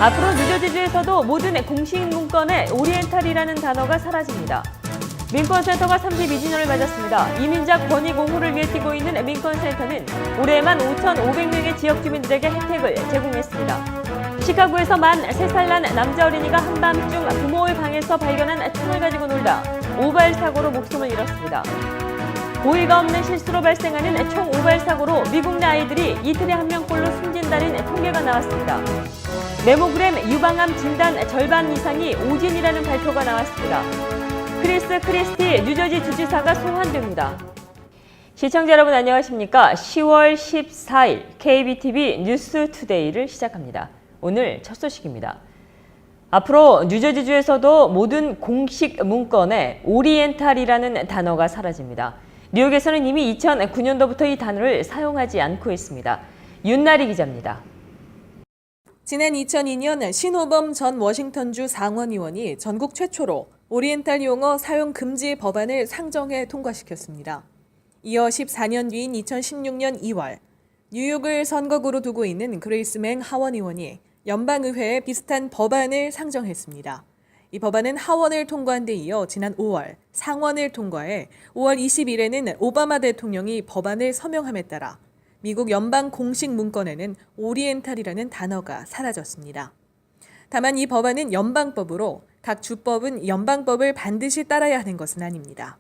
앞으로 뉴저지주에서도 모든 공식 문건에 오리엔탈이라는 단어가 사라집니다. 민권센터가 32주년을 맞았습니다. 이민자 권익 옹호를 위해 뛰고 있는 민권센터는 올해만 5,500명의 지역 주민들에게 혜택을 제공했습니다. 시카고에서 만 3살 난 남자 어린이가 한밤중 부모의 방에서 발견한 총을 가지고 놀다 오발 사고로 목숨을 잃었습니다. 고의가 없는 실수로 발생하는 총 오발 사고로 미국 내 아이들이 이틀에 1명꼴로 숨진다는 통계가 나왔습니다. 메모그램 유방암 진단 절반 이상이 오진이라는 발표가 나왔습니다. 크리스 크리스티 뉴저지 주지사가 소환됩니다. 시청자 여러분 안녕하십니까? 10월 14일 KBTV 뉴스투데이를 시작합니다. 오늘 첫 소식입니다. 앞으로 뉴저지주에서도 모든 공식 문건에 오리엔탈이라는 단어가 사라집니다. 뉴욕에서는 이미 2009년도부터 이 단어를 사용하지 않고 있습니다. 윤나리 기자입니다. 지난 2002년 신호범 전 워싱턴주 상원의원이 전국 최초로 오리엔탈 용어 사용 금지 법안을 상정해 통과시켰습니다. 이어 14년 뒤인 2016년 2월, 뉴욕을 선거구로 두고 있는 그레이스 맹 하원의원이 연방의회에 비슷한 법안을 상정했습니다. 이 법안은 하원을 통과한 데 이어 지난 5월 상원을 통과해 5월 20일에는 오바마 대통령이 법안을 서명함에 따라 미국 연방 공식 문건에는 오리엔탈이라는 단어가 사라졌습니다. 다만 이 법안은 연방법으로 각 주법은 연방법을 반드시 따라야 하는 것은 아닙니다.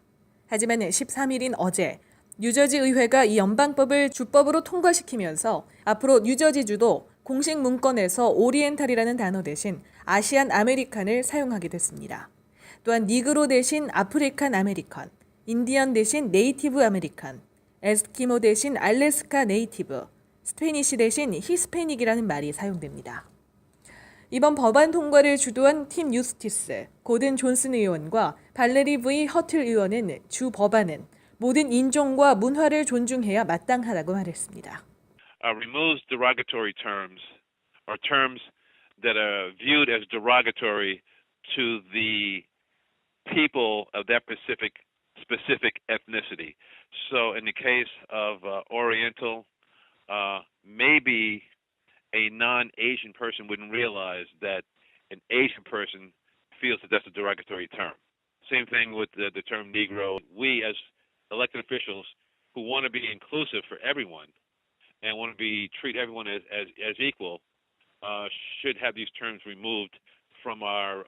하지만 13일인 어제 뉴저지 의회가 이 연방법을 주법으로 통과시키면서 앞으로 뉴저지주도 공식 문건에서 오리엔탈이라는 단어 대신 아시안 아메리칸을 사용하게 됐습니다. 또한 니그로 대신 아프리칸 아메리칸, 인디언 대신 네이티브 아메리칸, 에스키모 대신 알래스카 네이티브, 스페니시 대신 히스패닉이라는 말이 사용됩니다. 이번 법안 통과를 주도한 팀 유스티스, 고든 존슨 의원과 발레리 V 허틀 의원은 주 법안은 모든 인종과 문화를 존중해야 마땅하다고 말했습니다. Removes derogatory terms or terms that are viewed as derogatory to the people of that specific ethnicity. So in the case of Oriental, maybe a non-Asian person wouldn't realize that an Asian person feels that that's a derogatory term. Same thing with the term Negro. We as elected officials who want to be inclusive for everyone and want to treat everyone as equal should have these terms removed from our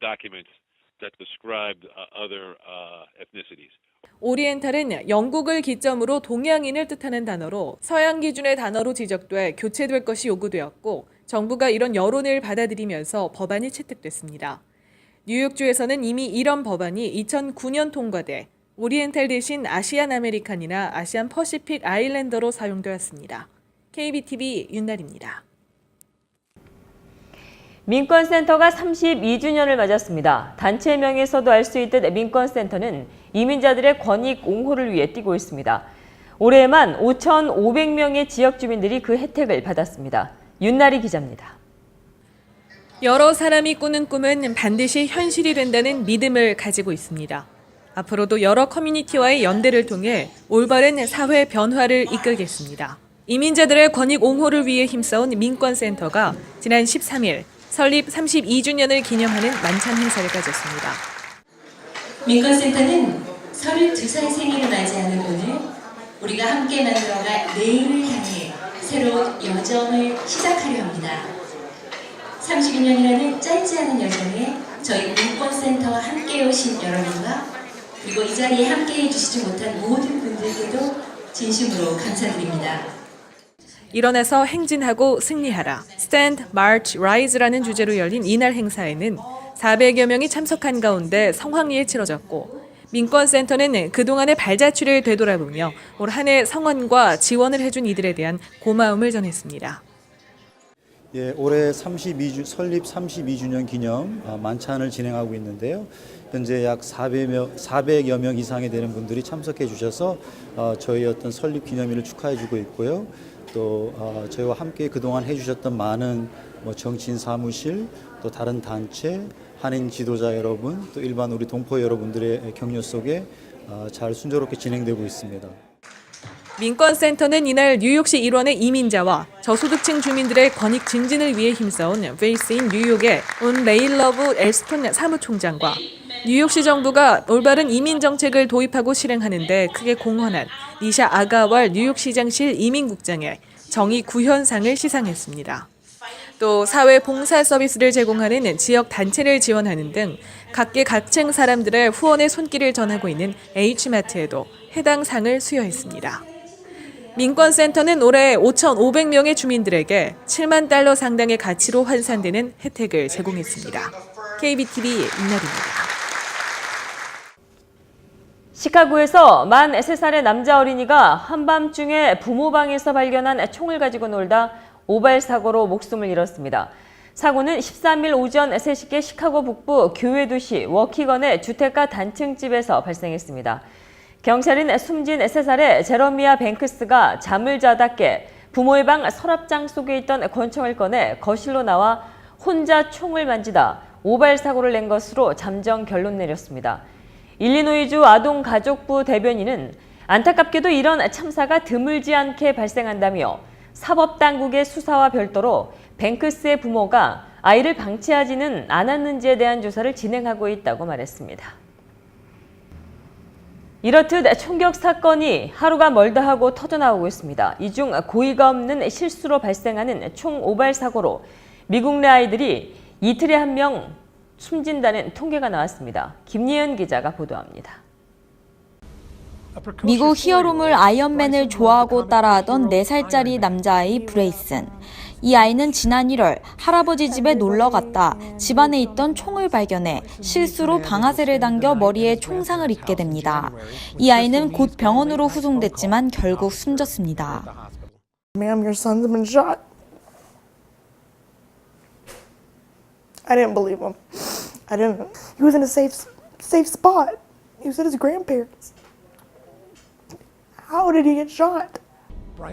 documents that describe other ethnicities. 오리엔탈은 영국을 기점으로 동양인을 뜻하는 단어로 서양 기준의 단어로 지적돼 교체될 것이 요구되었고 정부가 이런 여론을 받아들이면서 법안이 채택됐습니다. 뉴욕주에서는 이미 이런 법안이 2009년 통과돼 오리엔탈 대신 아시안 아메리칸이나 아시안 퍼시픽 아일랜더로 사용되었습니다. KBTV 윤나리입니다. 민권센터가 32주년을 맞았습니다. 단체명에서도 알 수 있듯 민권센터는 이민자들의 권익 옹호를 위해 뛰고 있습니다. 올해에만 5,500명의 지역 주민들이 그 혜택을 받았습니다. 윤나리 기자입니다. 여러 사람이 꾸는 꿈은 반드시 현실이 된다는 믿음을 가지고 있습니다. 앞으로도 여러 커뮤니티와의 연대를 통해 올바른 사회 변화를 이끌겠습니다. 이민자들의 권익 옹호를 위해 힘써온 민권센터가 지난 13일 설립 32주년을 기념하는 만찬 행사를 가졌습니다. 민권센터는 32살 생일을 맞이하는 오늘 우리가 함께 만들어갈 내일을 향해 새로운 여정을 시작하려 합니다. 32년이라는 짧지 않은 여정에 저희 민권센터와 함께 오신 여러분과 그리고 이 자리에 함께 해주시지 못한 모든 분들께도 진심으로 감사드립니다. 일어나서 행진하고 승리하라. Stand, March, Rise라는 주제로 열린 이날 행사에는 400여 명이 참석한 가운데 성황리에 치러졌고 민권센터는 그동안의 발자취를 되돌아보며 올 한 해 성원과 지원을 해준 이들에 대한 고마움을 전했습니다. 예, 올해 설립 32주년 기념 만찬을 진행하고 있는데요. 현재 약 400여 명 이상이 되는 분들이 참석해 주셔서 저희 어떤 설립 기념일을 축하해 주고 있고요. 또 저희와 함께 그동안 해주셨던 많은 정치인 사무실, 또 다른 단체, 한인 지도자 여러분, 또 일반 우리 동포 여러분들의 격려 속에 잘 순조롭게 진행되고 있습니다. 민권센터는 이날 뉴욕시 일원의 이민자와 저소득층 주민들의 권익 증진을 위해 힘써온 베이스인 뉴욕의 온 레일러브 엘스톤 사무총장과 뉴욕시 정부가 올바른 이민 정책을 도입하고 실행하는 데 크게 공헌한 니샤 아가왈 뉴욕시장실 이민국장의 정의 구현상을 시상했습니다. 또 사회 봉사 서비스를 제공하는 지역 단체를 지원하는 등 각계 각층 사람들의 후원의 손길을 전하고 있는 H마트에도 해당 상을 수여했습니다. 민권센터는 올해 5,500명의 주민들에게 7만 달러 상당의 가치로 환산되는 혜택을 제공했습니다. KBTV 임나리입니다. 시카고에서 만 3살의 남자 어린이가 한밤중에 부모 방에서 발견한 총을 가지고 놀다 오발 사고로 목숨을 잃었습니다. 사고는 13일 오전 3시께 시카고 북부 교외 도시 워키건의 주택가 단층집에서 발생했습니다. 경찰은 숨진 3살의 제러미아 뱅크스가 잠을 자다 깨 부모의 방 서랍장 속에 있던 권총을 꺼내 거실로 나와 혼자 총을 만지다 오발 사고를 낸 것으로 잠정 결론 내렸습니다. 일리노이주 아동가족부 대변인은 안타깝게도 이런 참사가 드물지 않게 발생한다며 사법당국의 수사와 별도로 뱅크스의 부모가 아이를 방치하지는 않았는지에 대한 조사를 진행하고 있다고 말했습니다. 이렇듯 총격 사건이 하루가 멀다 하고 터져나오고 있습니다. 이 중 고의가 없는 실수로 발생하는 총 오발 사고로 미국 내 아이들이 이틀에 1명 숨진다는 통계가 나왔습니다. 김예은 기자가 보도합니다. 미국 히어로물 아이언맨을 좋아하고 따라하던 4살짜리 남자아이 브레이슨. 이 아이는 지난 1월 할아버지 집에 놀러 갔다 집안에 있던 총을 발견해 실수로 방아쇠를 당겨 머리에 총상을 입게 됩니다. 이 아이는 곧 병원으로 후송됐지만 결국 숨졌습니다. Ma'am, your son's been shot. I didn't believe him. I didn't. He was in a safe spot. He was at his grandparents'. How did he get shot?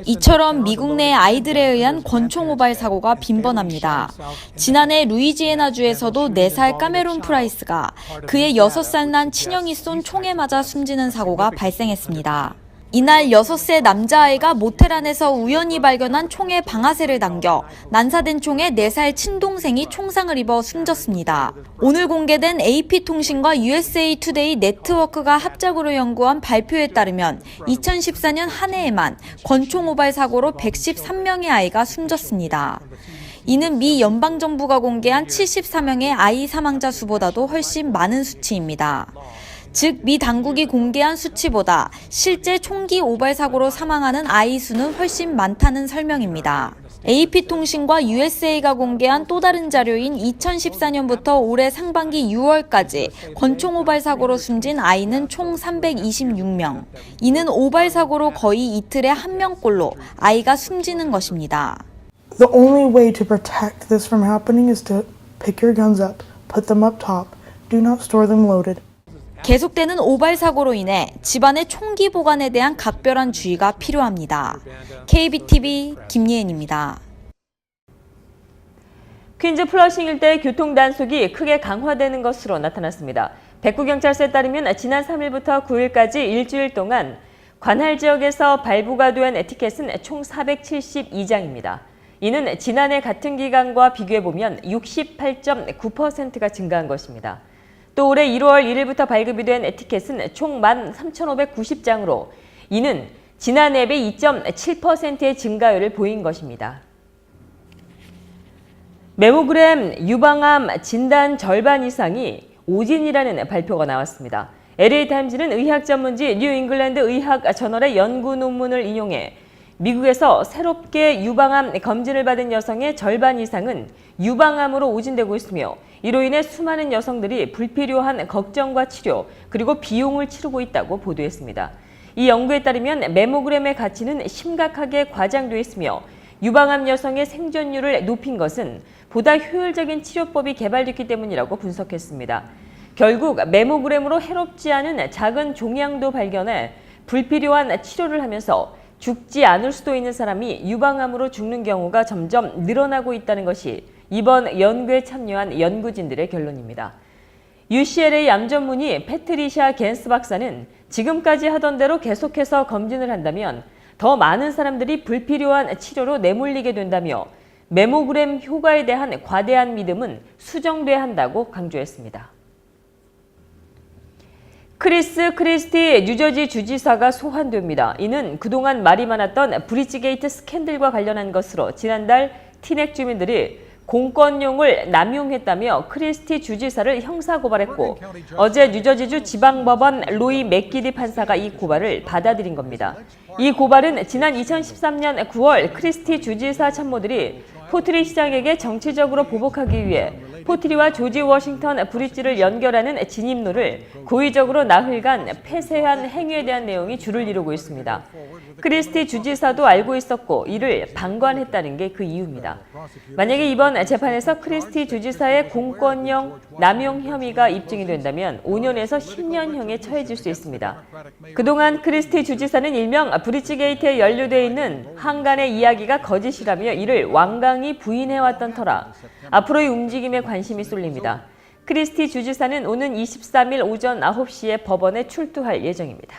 이처럼 미국 내 아이들에 의한 권총 오발 사고가 빈번합니다. 지난해 루이지애나주에서도 4살 카메론 프라이스가 그의 6살 난 친형이 쏜 총에 맞아 숨지는 사고가 발생했습니다. 이날 6세 남자아이가 모텔 안에서 우연히 발견한 총에 방아쇠를 당겨 난사된 총에 4살 친동생이 총상을 입어 숨졌습니다. 오늘 공개된 AP통신과 USA 투데이 네트워크가 합작으로 연구한 발표에 따르면 2014년 한 해에만 권총 오발 사고로 113명의 아이가 숨졌습니다. 이는 미 연방정부가 공개한 74명의 아이 사망자 수보다도 훨씬 많은 수치입니다. 즉, 미 당국이 공개한 수치보다 실제 총기 오발 사고로 사망하는 아이 수는 훨씬 많다는 설명입니다. AP통신과 USA가 공개한 또 다른 자료인 2014년부터 올해 상반기 6월까지 권총 오발 사고로 숨진 아이는 총 326명. 이는 오발 사고로 거의 이틀에 1명꼴로 아이가 숨지는 것입니다. The only way to protect this from happening is to pick your guns up, put them up top, do not store them loaded. 계속되는 오발 사고로 인해 집안의 총기 보관에 대한 각별한 주의가 필요합니다. KBTV 김예은입니다. 퀸즈 플러싱 일대 교통 단속이 크게 강화되는 것으로 나타났습니다. 백구경찰서에 따르면 지난 3일부터 9일까지 일주일 동안 관할 지역에서 발부가 된 에티켓은 총 472장입니다. 이는 지난해 같은 기간과 비교해보면 68.9%가 증가한 것입니다. 또 올해 1월 1일부터 발급이 된 에티켓은 총 13,590장으로 이는 지난해 비 2.7%의 증가율을 보인 것입니다. 메모그램 유방암 진단 절반 이상이 오진이라는 발표가 나왔습니다. LA타임즈는 의학 전문지 뉴 잉글랜드 의학 저널의 연구 논문을 인용해 미국에서 새롭게 유방암 검진을 받은 여성의 절반 이상은 유방암으로 오진되고 있으며 이로 인해 수많은 여성들이 불필요한 걱정과 치료 그리고 비용을 치르고 있다고 보도했습니다. 이 연구에 따르면 메모그램의 가치는 심각하게 과장돼 있으며 유방암 여성의 생존율을 높인 것은 보다 효율적인 치료법이 개발됐기 때문이라고 분석했습니다. 결국 메모그램으로 해롭지 않은 작은 종양도 발견해 불필요한 치료를 하면서 죽지 않을 수도 있는 사람이 유방암으로 죽는 경우가 점점 늘어나고 있다는 것이 이번 연구에 참여한 연구진들의 결론입니다. UCLA 암 전문의 패트리샤 겐스 박사는 지금까지 하던 대로 계속해서 검진을 한다면 더 많은 사람들이 불필요한 치료로 내몰리게 된다며 메모그램 효과에 대한 과대한 믿음은 수정돼야 한다고 강조했습니다. 크리스 크리스티 뉴저지 주지사가 소환됩니다. 이는 그동안 말이 많았던 브리지게이트 스캔들과 관련한 것으로 지난달 티넥 주민들이 공권력을 남용했다며 크리스티 주지사를 형사고발했고 어제 뉴저지주 지방법원 로이 맥기디 판사가 이 고발을 받아들인 겁니다. 이 고발은 지난 2013년 9월 크리스티 주지사 참모들이 포트리 시장에게 정치적으로 보복하기 위해 포트리와 조지 워싱턴 브릿지를 연결하는 진입로를 고의적으로 나흘간 폐쇄한 행위에 대한 내용이 주를 이루고 있습니다. 크리스티 주지사도 알고 있었고 이를 방관했다는 게 그 이유입니다. 만약에 이번 재판에서 크리스티 주지사의 공권력 남용 혐의가 입증이 된다면 5년에서 10년형에 처해질 수 있습니다. 그동안 크리스티 주지사는 일명 브릿지게이트에 연루되어 있는 한간의 이야기가 거짓이라며 이를 완강히 부인해왔던 터라 앞으로의 움직임에 관심이 쏠립니다. 크리스티 주지사는 오는 23일 오전 9시에 법원에 출두할 예정입니다.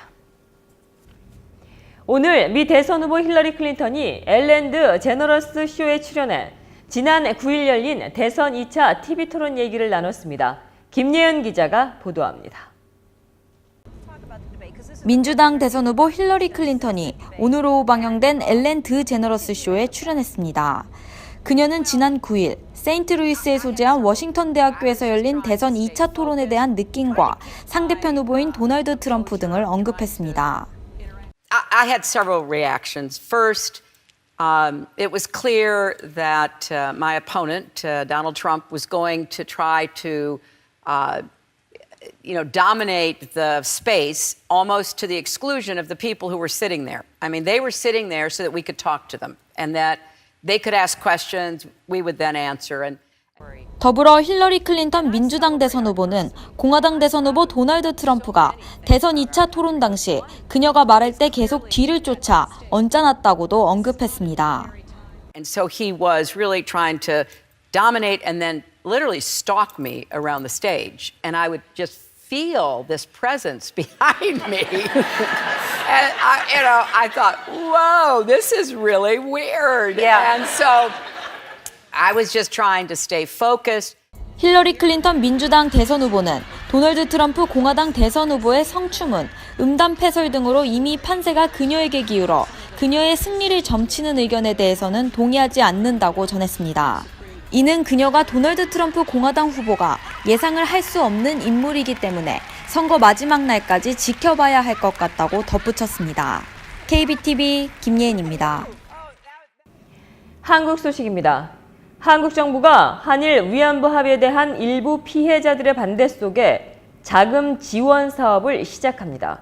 오늘 미 대선 후보 힐러리 클린턴이 엘렌 드제너러스 쇼에 출연해 지난 9일 열린 대선 2차 TV 토론 얘기를 나눴습니다. 김예은 기자가 보도합니다. 민주당 대선 후보 힐러리 클린턴이 오늘 오후 방영된 엘렌 드제너러스 쇼에 출연했습니다. 그녀는 지난 9일 세인트루이스에 소재한 워싱턴 대학교에서 열린 대선 2차 토론에 대한 느낌과 상대편 후보인 도널드 트럼프 등을 언급했습니다. I had several reactions. First, it was clear that my opponent, Donald Trump, was going to try to, dominate the space almost to the exclusion of the people who were sitting there. I mean, they were sitting there so that we could talk to them and that they could ask questions, we would then answer. And 더불어 힐러리 클린턴 민주당 대선 후보는 공화당 대선 후보 도널드 트럼프가 대선 2차 토론 당시 그녀가 말할 때 계속 뒤를 쫓아 언짢았다고도 언급했습니다. And so he was really trying to dominate and then literally stalk me around the stage. And I would just feel this presence behind me. And I thought, whoa, this is really weird. Yeah. And so I was just trying to stay focused. 힐러리 클린턴 민주당 대선 후보는 도널드 트럼프 공화당 대선 후보의 성추문, 음담 패설 등으로 이미 판세가 그녀에게 기울어 그녀의 승리를 점치는 의견에 대해서는 동의하지 않는다고 전했습니다. 이는 그녀가 도널드 트럼프 공화당 후보가 예상을 할 수 없는 인물이기 때문에 선거 마지막 날까지 지켜봐야 할 것 같다고 덧붙였습니다. KBTV 김예은입니다. 한국 소식입니다. 한국 정부가 한일 위안부 합의에 대한 일부 피해자들의 반대 속에 자금 지원 사업을 시작합니다.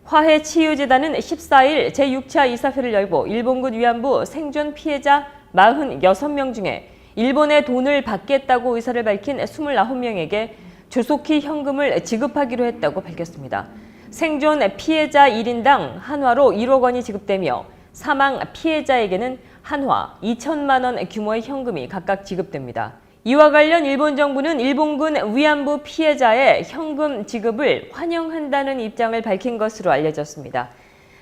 화해치유재단은 14일 제6차 이사회를 열고 일본군 위안부 생존 피해자 46명 중에 일본에 돈을 받겠다고 의사를 밝힌 29명에게 조속히 현금을 지급하기로 했다고 밝혔습니다. 생존 피해자 1인당 한화로 1억 원이 지급되며 사망 피해자에게는 한화 2천만 원 규모의 현금이 각각 지급됩니다. 이와 관련 일본 정부는 일본군 위안부 피해자의 현금 지급을 환영한다는 입장을 밝힌 것으로 알려졌습니다.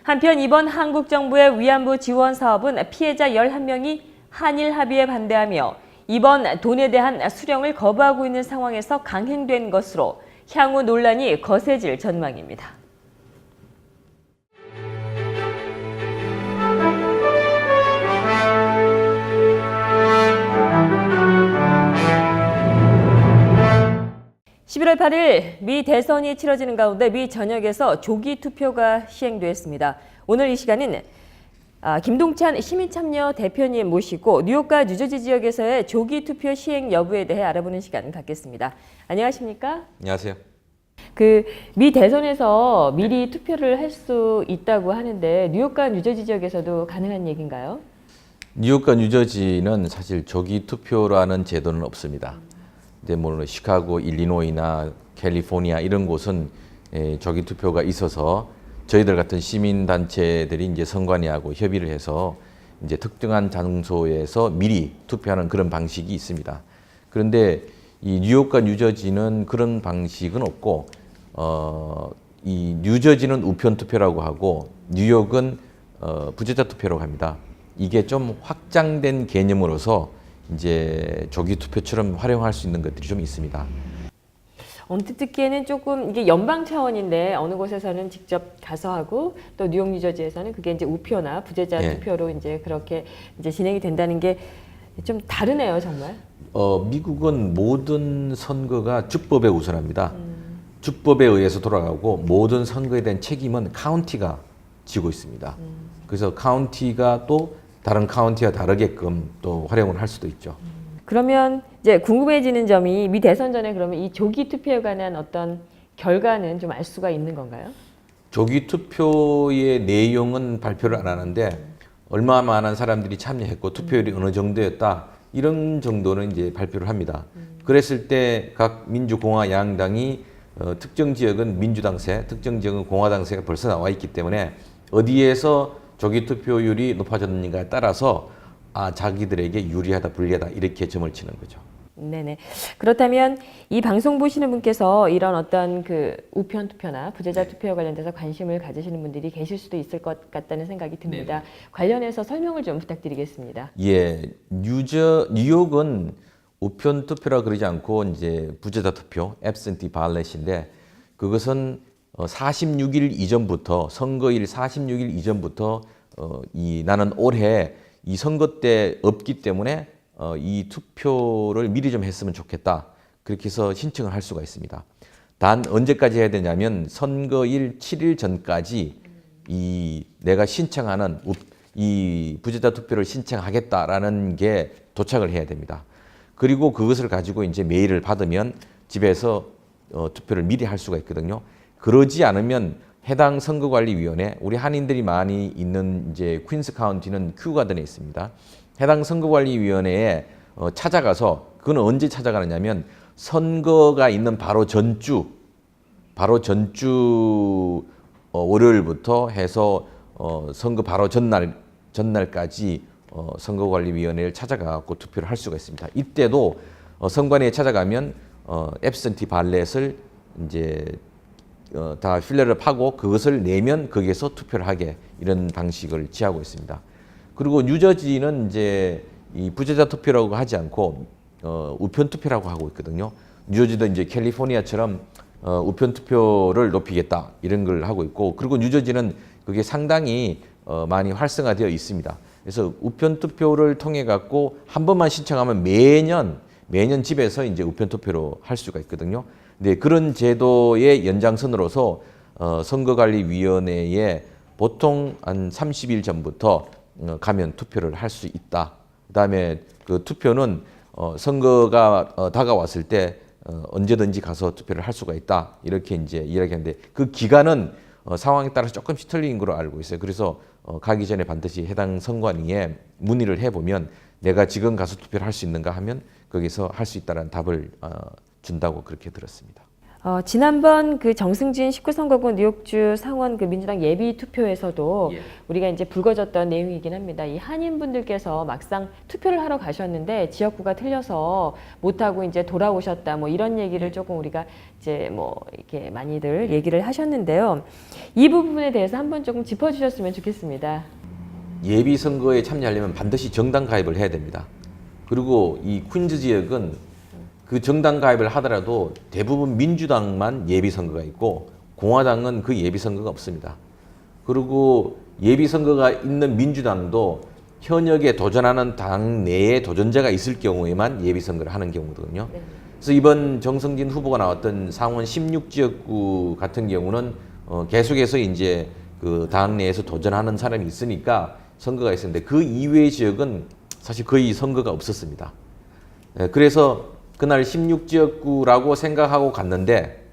한편 이번 한국 정부의 위안부 지원 사업은 피해자 11명이 한일 합의에 반대하며 이번 돈에 대한 수령을 거부하고 있는 상황에서 강행된 것으로 향후 논란이 거세질 전망입니다. (11월 8일) 미 대선이 치러지는 가운데 미 전역에서 조기 투표가 시행됐습니다. 오늘 이 시간은 김동찬 시민참여 대표님 모시고 뉴욕과 뉴저지 지역에서의 조기 투표 시행 여부에 대해 알아보는 시간 갖겠습니다. 안녕하십니까? 안녕하세요. 미 대선에서 미리 투표를 할 수 있다고 하는데 뉴욕과 뉴저지 지역에서도 가능한 얘기인가요? 뉴욕과 뉴저지는 사실 조기 투표라는 제도는 없습니다. 근데 물론 시카고, 일리노이나 캘리포니아 이런 곳은 조기 투표가 있어서 저희들 같은 시민 단체들이 이제 선관위하고 협의를 해서 이제 특정한 장소에서 미리 투표하는 그런 방식이 있습니다. 그런데 이 뉴욕과 뉴저지는 그런 방식은 없고, 이 뉴저지는 우편 투표라고 하고 뉴욕은 부재자 투표라고 합니다. 이게 좀 확장된 개념으로서 이제 조기 투표처럼 활용할 수 있는 것들이 좀 있습니다. 언뜻 듣기에는 조금 이게 연방 차원인데 어느 곳에서는 직접 가서 하고 또 뉴욕, 뉴저지에서는 그게 이제 우표나 부재자 투표로 이제 그렇게 이제 진행이 된다는 게 좀 다르네요, 정말. 미국은 모든 선거가 주법에 우선합니다. 주법에 의해서 돌아가고 모든 선거에 대한 책임은 카운티가 지고 있습니다. 그래서 카운티가 또 다른 카운티와 다르게끔 또 활용을 할 수도 있죠. 그러면 이제 궁금해지는 점이 미 대선 전에 그러면 이 조기 투표에 관한 어떤 결과는 좀 알 수가 있는 건가요? 조기 투표의 내용은 발표를 안 하는데 얼마만한 사람들이 참여했고 투표율이 어느 정도였다 이런 정도는 이제 발표를 합니다. 그랬을 때 각 민주공화 양당이 특정 지역은 민주당세, 특정 지역은 공화당세가 벌써 나와 있기 때문에 어디에서 조기 투표율이 높아졌는가에 따라서 자기들에게 유리하다 불리하다 이렇게 점을 치는 거죠. 네네. 그렇다면 이 방송 보시는 분께서 이런 어떤 그 우편 투표나 부재자 투표와 관련돼서 관심을 가지시는 분들이 계실 수도 있을 것 같다는 생각이 듭니다. 관련해서 설명을 좀 부탁드리겠습니다. 예, 뉴욕은 우편 투표라 그러지 않고 이제 부재자 투표, absentee ballots인데 그것은 46일 이전부터 선거일 46일 이전부터 나는 올해 이 선거 때 없기 때문에 이 투표를 미리 좀 했으면 좋겠다. 그렇게 해서 신청을 할 수가 있습니다. 단 언제까지 해야 되냐면 선거일 7일 전까지 내가 신청하는 이 부재자 투표를 신청하겠다라는 게 도착을 해야 됩니다. 그리고 그것을 가지고 이제 메일을 받으면 집에서 투표를 미리 할 수가 있거든요. 그러지 않으면 해당 선거관리위원회, 우리 한인들이 많이 있는 이제 퀸스 카운티는 큐가든에 있습니다. 해당 선거관리위원회에 찾아가서 그건 언제 찾아가느냐면 선거가 있는 바로 전주 월요일부터 해서 선거 바로 전날까지 선거관리위원회를 찾아가고 투표를 할 수가 있습니다. 이때도 선관위에 찾아가면 앱센티 발렛을 이제 다 필러를 파고 그것을 내면 거기에서 투표를 하게 이런 방식을 취하고 있습니다. 그리고 뉴저지는 이제 이 부재자 투표라고 하지 않고 우편 투표라고 하고 있거든요. 뉴저지도 이제 캘리포니아처럼 우편 투표를 높이겠다 이런 걸 하고 있고, 그리고 뉴저지는 그게 상당히 많이 활성화되어 있습니다. 그래서 우편 투표를 통해 갖고 한 번만 신청하면 매년 집에서 이제 우편 투표로 할 수가 있거든요. 근데 그런 제도의 연장선으로서 선거관리위원회에 보통 한 30일 전부터 가면 투표를 할 수 있다. 그다음에 그 투표는 선거가 다가왔을 때 언제든지 가서 투표를 할 수가 있다. 이렇게 이제 이야기하는데 그 기간은 상황에 따라서 조금씩 틀린 걸로 알고 있어요. 그래서 가기 전에 반드시 해당 선관위에 문의를 해보면 내가 지금 가서 투표를 할 수 있는가 하면 거기서 할 수 있다는 답을 준다고 그렇게 들었습니다. 지난번 그 정승진 19선거구 뉴욕주 상원 그 민주당 예비 투표에서도 우리가 이제 불거졌던 내용이긴 합니다. 이 한인분들께서 막상 투표를 하러 가셨는데 지역구가 틀려서 못하고 이제 돌아오셨다. 뭐 이런 얘기를 조금 우리가 이제 뭐 이렇게 많이들 얘기를 하셨는데요. 이 부분에 대해서 한번 조금 짚어주셨으면 좋겠습니다. 예비 선거에 참여하려면 반드시 정당 가입을 해야 됩니다. 그리고 이 퀸즈 지역은 그 정당 가입을 하더라도 대부분 민주당만 예비선거가 있고 공화당은 그 예비선거가 없습니다. 그리고 예비선거가 있는 민주당도 현역에 도전하는 당 내에 도전자가 있을 경우에만 예비선거를 하는 경우거든요. 그래서 이번 정성진 후보가 나왔던 상원 16지역구 같은 경우는 계속해서 이제 그 당 내에서 도전하는 사람이 있으니까 선거가 있었는데 그 이외의 지역은 사실 거의 선거가 없었습니다. 그래서 그날 16지역구라고 생각하고 갔는데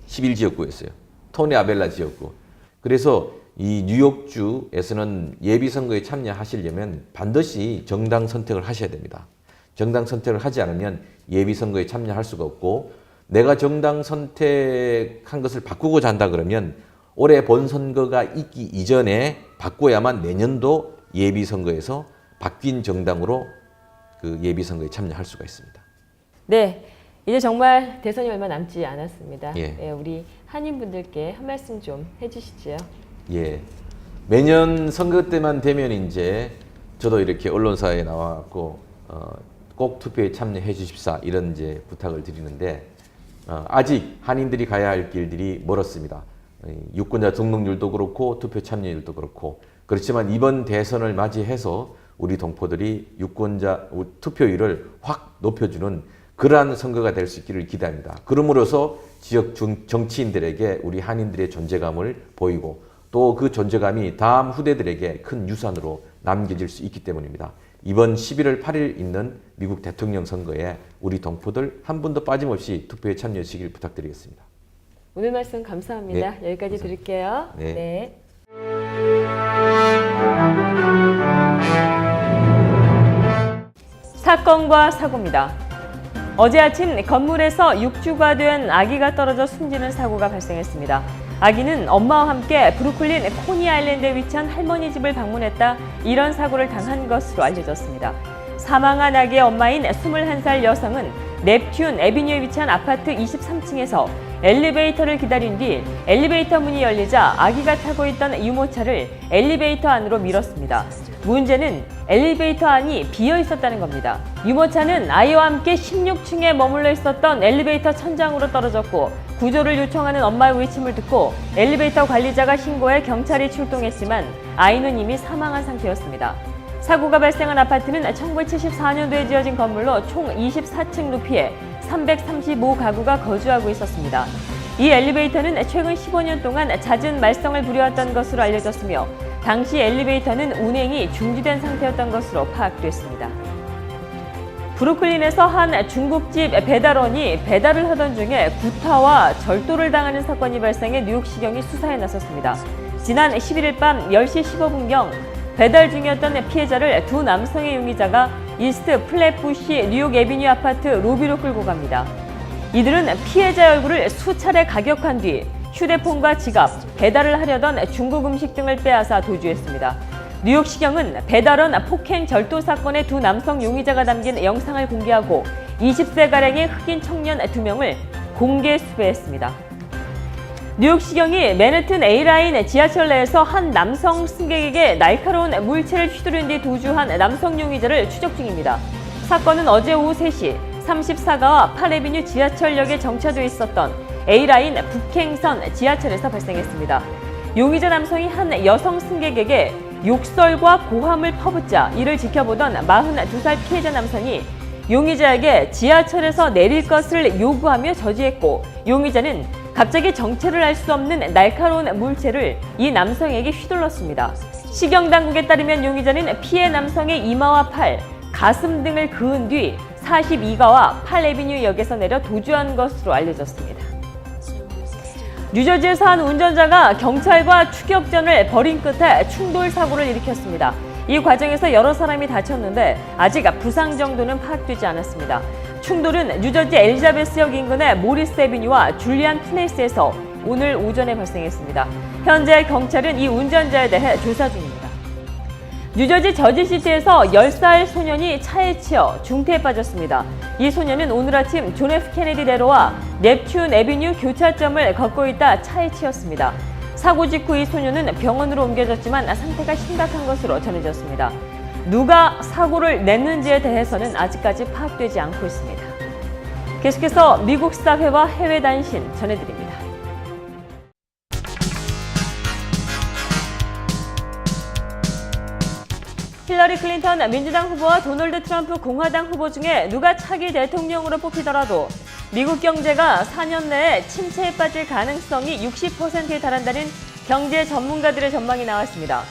11지역구였어요. 토니 아벨라 지역구. 그래서 이 뉴욕주에서는 예비선거에 참여하시려면 반드시 정당 선택을 하셔야 됩니다. 정당 선택을 하지 않으면 예비선거에 참여할 수가 없고, 내가 정당 선택한 것을 바꾸고자 한다 그러면 올해 본선거가 있기 이전에 바꿔야만 내년도 예비선거에서 바뀐 정당으로 그 예비선거에 참여할 수가 있습니다. 네, 이제 정말 대선이 얼마 남지 않았습니다. 예. 네, 우리 한인분들께 한 말씀 좀 해주시죠. 예, 매년 선거 때만 되면 이제 저도 이렇게 언론사에 나와갖고 꼭 투표에 참여해 주십사 이런 이제 부탁을 드리는데 아직 한인들이 가야 할 길들이 멀었습니다. 유권자 등록률도 그렇고 투표 참여율도 그렇고, 그렇지만 이번 대선을 맞이해서 우리 동포들이 유권자 투표율을 확 높여주는 그러한 선거가 될 수 있기를 기대합니다. 그러므로서 지역 정치인들에게 우리 한인들의 존재감을 보이고 또 그 존재감이 다음 후대들에게 큰 유산으로 남겨질 수 있기 때문입니다. 이번 11월 8일 있는 미국 대통령 선거에 우리 동포들 한 분도 빠짐없이 투표에 참여하시길 부탁드리겠습니다. 오늘 말씀 감사합니다. 네, 여기까지 드릴게요. 네. 네. 사건과 사고입니다. 어제 아침 건물에서 6주가 된 아기가 떨어져 숨지는 사고가 발생했습니다. 아기는 엄마와 함께 브루클린 코니 아일랜드에 위치한 할머니 집을 방문했다 이런 사고를 당한 것으로 알려졌습니다. 사망한 아기의 엄마인 21살 여성은 넵튠 애비뉴에 위치한 아파트 23층에서 엘리베이터를 기다린 뒤 엘리베이터 문이 열리자 아기가 타고 있던 유모차를 엘리베이터 안으로 밀었습니다. 문제는 엘리베이터 안이 비어 있었다는 겁니다. 유모차는 아이와 함께 16층에 머물러 있었던 엘리베이터 천장으로 떨어졌고, 구조를 요청하는 엄마의 외침을 듣고 엘리베이터 관리자가 신고해 경찰이 출동했지만 아이는 이미 사망한 상태였습니다. 사고가 발생한 아파트는 1974년도에 지어진 건물로 총 24층 높이에 335가구가 거주하고 있었습니다. 이 엘리베이터는 최근 15년 동안 잦은 말썽을 부려왔던 것으로 알려졌으며 당시 엘리베이터는 운행이 중지된 상태였던 것으로 파악됐습니다. 브루클린에서 한 중국집 배달원이 배달을 하던 중에 구타와 절도를 당하는 사건이 발생해 뉴욕시경이 수사에 나섰습니다. 지난 11일 밤 10시 15분경 배달 중이었던 피해자를 두 남성의 용의자가 이스트 플랫부시 뉴욕 애비뉴 아파트 로비로 끌고 갑니다. 이들은 피해자의 얼굴을 수차례 가격한 뒤 휴대폰과 지갑, 배달을 하려던 중국 음식 등을 빼앗아 도주했습니다. 뉴욕시경은 배달원 폭행 절도 사건의 두 남성 용의자가 담긴 영상을 공개하고 20세가량의 흑인 청년 2명을 공개 수배했습니다. 뉴욕시경이 맨해튼 A라인 지하철 내에서 한 남성 승객에게 날카로운 물체를 휘두른 뒤 도주한 남성 용의자를 추적 중입니다. 사건은 어제 오후 3시 34가와 8애비뉴 지하철역에 정차돼 있었던 A라인 북행선 지하철에서 발생했습니다. 용의자 남성이 한 여성 승객에게 욕설과 고함을 퍼붓자 이를 지켜보던 42살 피해자 남성이 용의자에게 지하철에서 내릴 것을 요구하며 저지했고, 용의자는 갑자기 정체를 알 수 없는 날카로운 물체를 이 남성에게 휘둘렀습니다. 시경 당국에 따르면 용의자는 피해 남성의 이마와 팔, 가슴 등을 그은 뒤 42가와 8애비뉴 역에서 내려 도주한 것으로 알려졌습니다. 뉴저지에서 한 운전자가 경찰과 추격전을 벌인 끝에 충돌 사고를 일으켰습니다. 이 과정에서 여러 사람이 다쳤는데 아직 부상 정도는 파악되지 않았습니다. 충돌은 뉴저지 엘리자베스역 인근의 모리스 애비뉴와 줄리안 플레이스에서 오늘 오전에 발생했습니다. 현재 경찰은 이 운전자에 대해 조사 중입니다. 뉴저지 저지시티에서 10살 소년이 차에 치여 중태에 빠졌습니다. 이 소년은 오늘 아침 존 F 케네디 대로와 넵튠 애비뉴 교차점을 걷고 있다 차에 치였습니다. 사고 직후 이 소년은 병원으로 옮겨졌지만 상태가 심각한 것으로 전해졌습니다. 누가 사고를 냈는지에 대해서는 아직까지 파악되지 않고 있습니다. 계속해서 미국 사회와 해외 단신 전해드립니다. 힐러리 클린턴 민주당 후보와 도널드 트럼프 공화당 후보 중에 누가 차기 대통령으로 뽑히더라도 미국 경제가 4년 내에 침체에 빠질 가능성이 60%에 달한다는 경제 전문가들의 전망이 나왔습니다.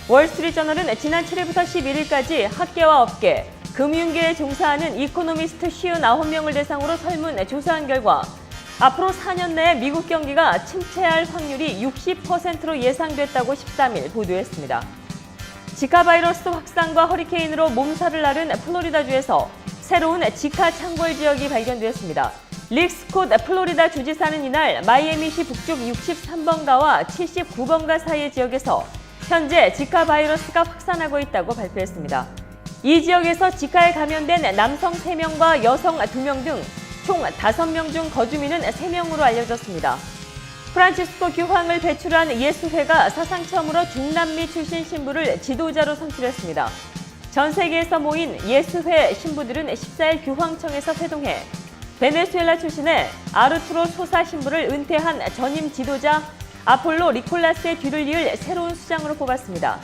월스트리트저널은 지난 7일부터 11일까지 학계와 업계, 금융계에 종사하는 이코노미스트 59명을 대상으로 설문 조사한 결과 앞으로 4년 내에 미국 경기가 침체할 확률이 60%로 예상됐다고 13일 보도했습니다. 지카 바이러스 확산과 허리케인으로 몸살을 앓은 플로리다주에서 새로운 지카 창궐 지역이 발견되었습니다. 릭 스콧 플로리다 주지사는 이날 마이애미시 북쪽 63번가와 79번가 사이의 지역에서 현재 지카 바이러스가 확산하고 있다고 발표했습니다. 이 지역에서 지카에 감염된 남성 3명과 여성 2명 등 총 5명 중 거주민은 3명으로 알려졌습니다. 프란치스코 교황을 배출한 예수회가 사상 처음으로 중남미 출신 신부를 지도자로 선출했습니다. 전 세계에서 모인 예수회 신부들은 14일 교황청에서 회동해 베네수엘라 출신의 아르투로 소사 신부를 은퇴한 전임 지도자 아폴로 니콜라스의 뒤를 이을 새로운 수장으로 뽑았습니다.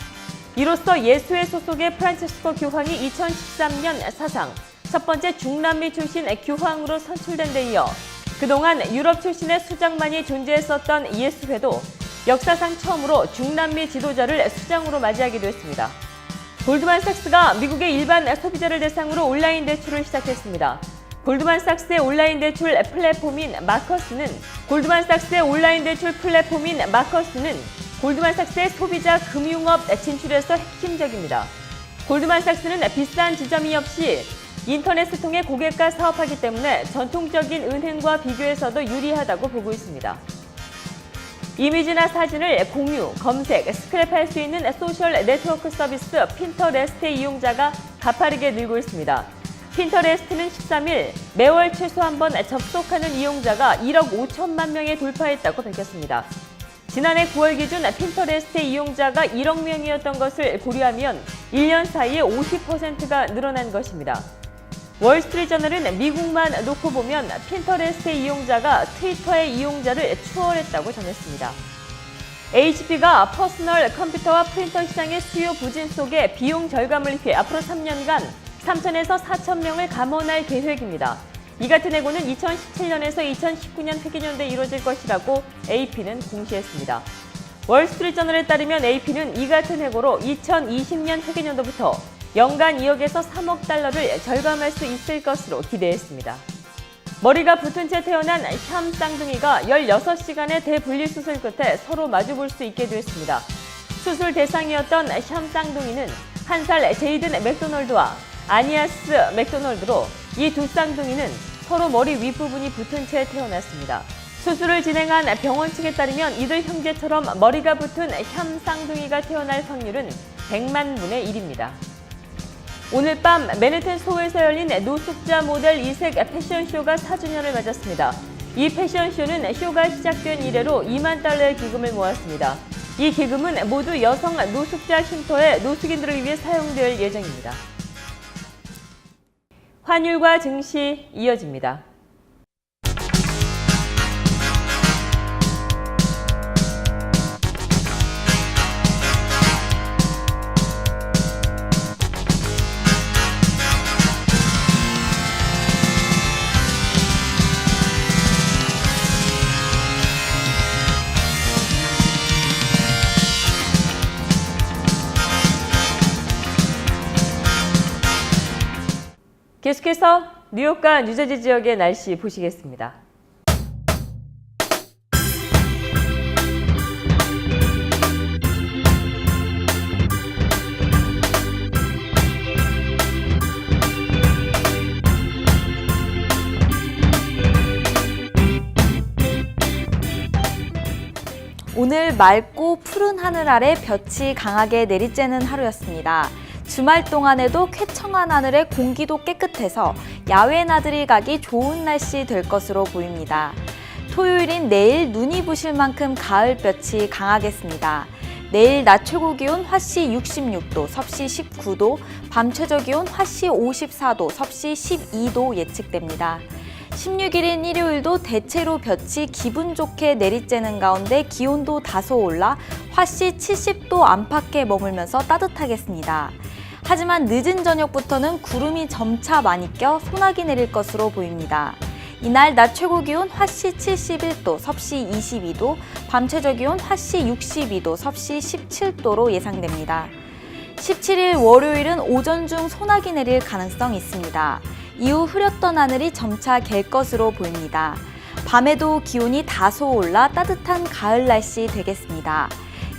이로써 예수회 소속의 프란치스코 교황이 2013년 사상 첫 번째 중남미 출신 교황으로 선출된 데 이어 그동안 유럽 출신의 수장만이 존재했었던 예수회도 역사상 처음으로 중남미 지도자를 수장으로 맞이하기도 했습니다. 골드만삭스가 미국의 일반 소비자를 대상으로 온라인 대출을 시작했습니다. 골드만삭스의 온라인 대출 플랫폼인 마커스는 골드만삭스의 소비자 금융업 진출에서 핵심적입니다. 골드만삭스는 비싼 지점이 없이 인터넷을 통해 고객과 사업하기 때문에 전통적인 은행과 비교해서도 유리하다고 보고 있습니다. 이미지나 사진을 공유, 검색, 스크랩할 수 있는 소셜 네트워크 서비스 핀터레스트의 이용자가 가파르게 늘고 있습니다. 핀터레스트는 13일 매월 최소 한 번 접속하는 이용자가 1억 5천만 명에 돌파했다고 밝혔습니다. 지난해 9월 기준 핀터레스트의 이용자가 1억 명이었던 것을 고려하면 1년 사이에 50%가 늘어난 것입니다. 월스트리트저널은 미국만 놓고 보면 핀터레스트의 이용자가 트위터의 이용자를 추월했다고 전했습니다. HP가 퍼스널 컴퓨터와 프린터 시장의 수요 부진 속에 비용 절감을 위해 앞으로 3년간 3천에서 4천 명을 감원할 계획입니다. 이 같은 해고는 2017년에서 2019년 회계연도에 이루어질 것이라고 AP는 공시했습니다. 월스트리트저널에 따르면 AP는 이 같은 해고로 2020년 회계연도부터 연간 2억에서 3억 달러를 절감할 수 있을 것으로 기대했습니다. 머리가 붙은 채 태어난 샴 쌍둥이가 16시간의 대분리수술 끝에 서로 마주볼 수 있게 되었습니다. 수술 대상이었던 샴 쌍둥이는 1살 제이든 맥도널드와 아니아스 맥도널드로 이 두 쌍둥이는 서로 머리 윗부분이 붙은 채 태어났습니다. 수술을 진행한 병원 측에 따르면 이들 형제처럼 머리가 붙은 샴 쌍둥이가 태어날 확률은 100만 분의 1입니다. 오늘 밤 맨해튼 소에서 열린 노숙자 모델 이색 패션쇼가 4주년을 맞았습니다. 이 패션쇼는 쇼가 시작된 이래로 2만 달러의 기금을 모았습니다. 이 기금은 모두 여성 노숙자 쉼터의 노숙인들을 위해 사용될 예정입니다. 환율과 증시 이어집니다. 계속해서 뉴욕과 뉴저지 지역의 날씨 보시겠습니다. 오늘 맑고 푸른 하늘 아래 볕이 강하게 내리쬐는 하루였습니다. 주말 동안에도 쾌청한 하늘에 공기도 깨끗해서 야외 나들이 가기 좋은 날씨 될 것으로 보입니다. 토요일인 내일 눈이 부실 만큼 가을볕이 강하겠습니다. 내일 낮 최고 기온 화씨 66도, 섭씨 19도, 밤 최저 기온 화씨 54도, 섭씨 12도 예측됩니다. 16일인 일요일도 대체로 볕이 기분 좋게 내리쬐는 가운데 기온도 다소 올라 화씨 70도 안팎에 머물면서 따뜻하겠습니다. 하지만 늦은 저녁부터는 구름이 점차 많이 껴 소나기 내릴 것으로 보입니다. 이날 낮 최고 기온 화씨 71도, 섭씨 22도, 밤 최저 기온 화씨 62도, 섭씨 17도로 예상됩니다. 17일 월요일은 오전 중 소나기 내릴 가능성이 있습니다. 이후 흐렸던 하늘이 점차 갤 것으로 보입니다. 밤에도 기온이 다소 올라 따뜻한 가을 날씨 되겠습니다.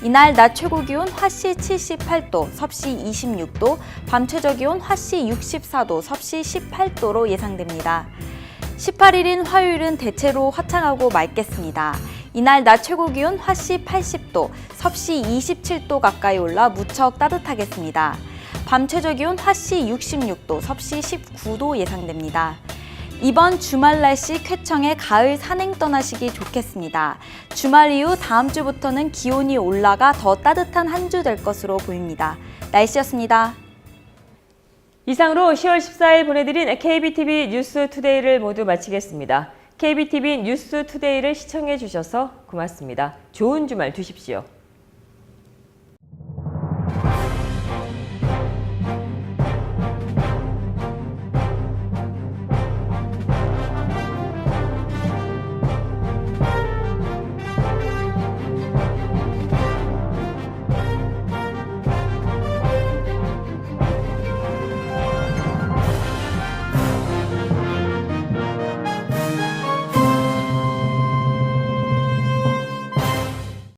이날 낮 최고 기온 화씨 78도, 섭씨 26도, 밤 최저 기온 화씨 64도, 섭씨 18도로 예상됩니다. 18일인 화요일은 대체로 화창하고 맑겠습니다. 이날 낮 최고 기온 화씨 80도, 섭씨 27도 가까이 올라 무척 따뜻하겠습니다. 밤 최저 기온 화씨 66도, 섭씨 19도 예상됩니다. 이번 주말 날씨 쾌청에 가을 산행 떠나시기 좋겠습니다. 주말 이후 다음 주부터는 기온이 올라가 더 따뜻한 한 주 될 것으로 보입니다. 날씨였습니다. 이상으로 10월 14일 보내드린 KBTV 뉴스 투데이를 모두 마치겠습니다. KBTV 뉴스 투데이를 시청해 주셔서 고맙습니다. 좋은 주말 되십시오.